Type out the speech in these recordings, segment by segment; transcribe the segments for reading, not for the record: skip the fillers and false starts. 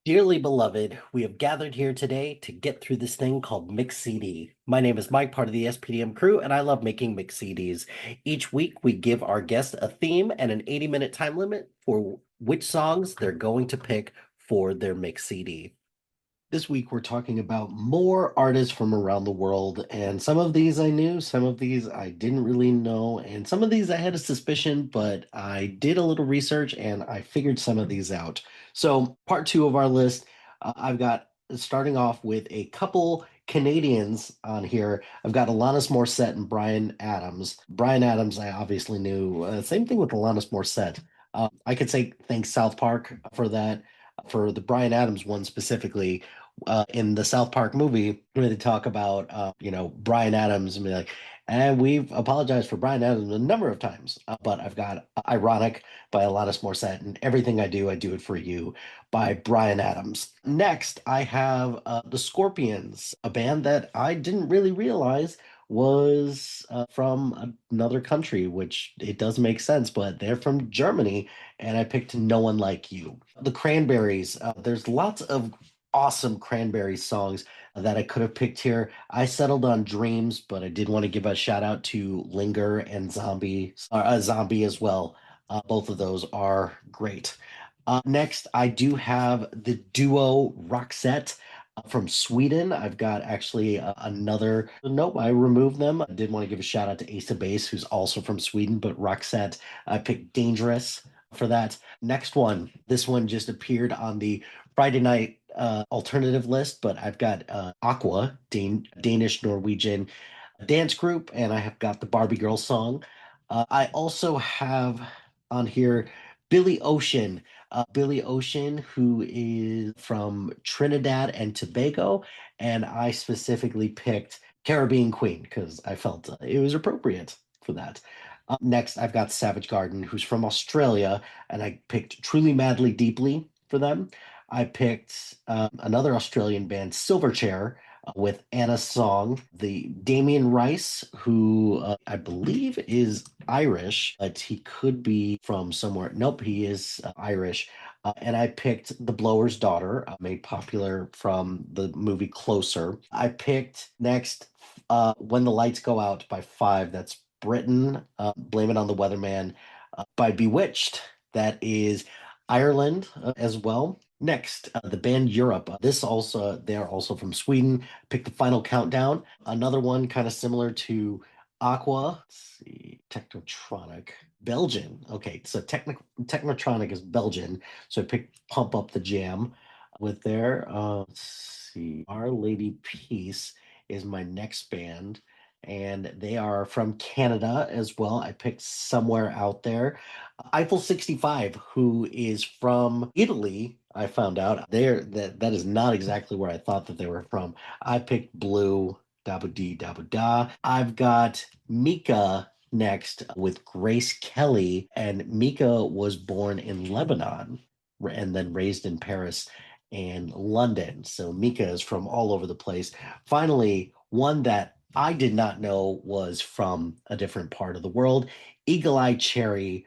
Dearly beloved, we have gathered here today to get through this thing called Mix CD. My name is Mike, part of the SPDM crew, and I love making Mix CDs. Each week, we give our guests a theme and an 80-minute time limit for which songs they're going to pick for their Mix CD. This week, we're talking about more artists from around the world, and some of these I knew, some of these I didn't really know, and some of these I had a suspicion, but I did a little research and I figured some of these out. So, part two of our list, I've got starting off with a couple Canadians on here. I've got Alanis Morissette and Bryan Adams. Bryan Adams, I obviously knew. Same thing with Alanis Morissette. I could say thanks South Park for that. For the Bryan Adams one specifically, in the South Park movie, where they talk about, Bryan Adams and be like, and we've apologized for Bryan Adams a number of times, but I've got Ironic by Alanis Morissette and Everything I Do It For You by Bryan Adams. Next, I have the Scorpions, a band that I didn't really realize was from another country, which it does make sense, but they're from Germany, and I picked No One Like You. The Cranberries, there's lots of awesome Cranberries songs that I could have picked here. I settled on Dreams, but I did want to give a shout out to Linger and Zombie as well. Both of those are great. Next, I do have the duo Roxette from Sweden. I've got actually another. Nope, I removed them. I did want to give a shout out to Ace of Base, who's also from Sweden, but Roxette, I picked Dangerous for that. Next one, this one just appeared on the Friday night alternative list, but I've got Aqua, Danish Norwegian dance group, and I have got the Barbie Girl song. I also have on here Billy Ocean. Billy Ocean, who is from Trinidad and Tobago, and I specifically picked Caribbean Queen because I felt it was appropriate for that. Up next, I've got Savage Garden, who's from Australia, and I picked Truly Madly Deeply for them. I picked another Australian band, Silverchair, with Anna's Song. The Damien Rice, who I believe is Irish, but he could be from somewhere. Nope, he is Irish. And I picked The Blower's Daughter, made popular from the movie Closer. I picked next When the Lights Go Out by Five. That's Britain, Blame It on the Weatherman by Bewitched. That is Ireland as well. Next, the band Europe. This also, they're also from Sweden. Pick the Final Countdown. Another one kind of similar to Aqua. Let's see, Technotronic. Belgian. Okay, so Technotronic is Belgian. So I picked Pump Up the Jam with their, let's see, Our Lady Peace is my next band. And they are from Canada as well. I picked Somewhere Out There. Eiffel 65, who is from Italy, I found out that is not exactly where I thought that they were from. I picked Blue, Dabu Dee Dabu Da. I've got Mika next with Grace Kelly, and Mika was born in Lebanon and then raised in Paris and London. So Mika is from all over the place. Finally, one that I did not know was from a different part of the world, Eagle Eye Cherry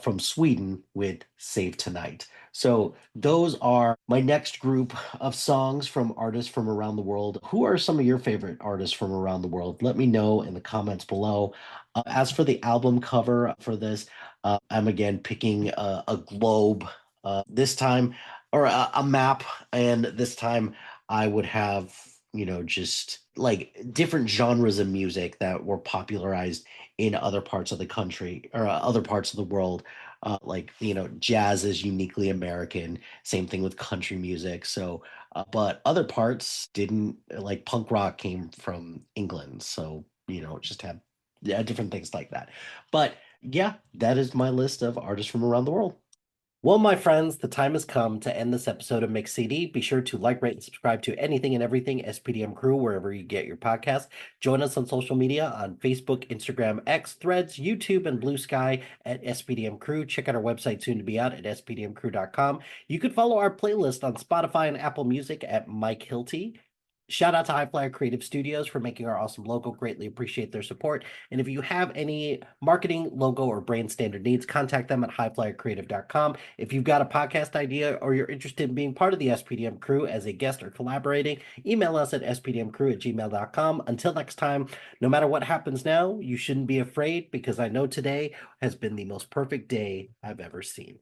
from Sweden with Save Tonight. So those are my next group of songs from artists from around the world. Who are some of your favorite artists from around the world? Let me know in the comments below. As for the album cover for this, I'm again picking a globe this time, or a map, and this time I would have, just like different genres of music that were popularized in other parts of the country or other parts of the world. Like, jazz is uniquely American. Same thing with country music. So, but other parts didn't, like punk rock came from England. So, just had different things like that. But yeah, that is my list of artists from around the world. Well, my friends, the time has come to end this episode of Mix CD. Be sure to like, rate, and subscribe to anything and everything SPDM Crew wherever you get your podcast. Join us on social media on Facebook, Instagram, X, Threads, YouTube, and Blue Sky at SPDM Crew. Check out our website soon to be out at spdmcrew.com. You could follow our playlist on Spotify and Apple Music at Mike Hilty. Shout out to High Flyer Creative Studios for making our awesome logo. Greatly appreciate their support. And if you have any marketing, logo, or brand standard needs, contact them at highflyercreative.com. If you've got a podcast idea or you're interested in being part of the SPDM crew as a guest or collaborating, email us at spdmcrew@gmail.com. Until next time, no matter what happens now, you shouldn't be afraid because I know today has been the most perfect day I've ever seen.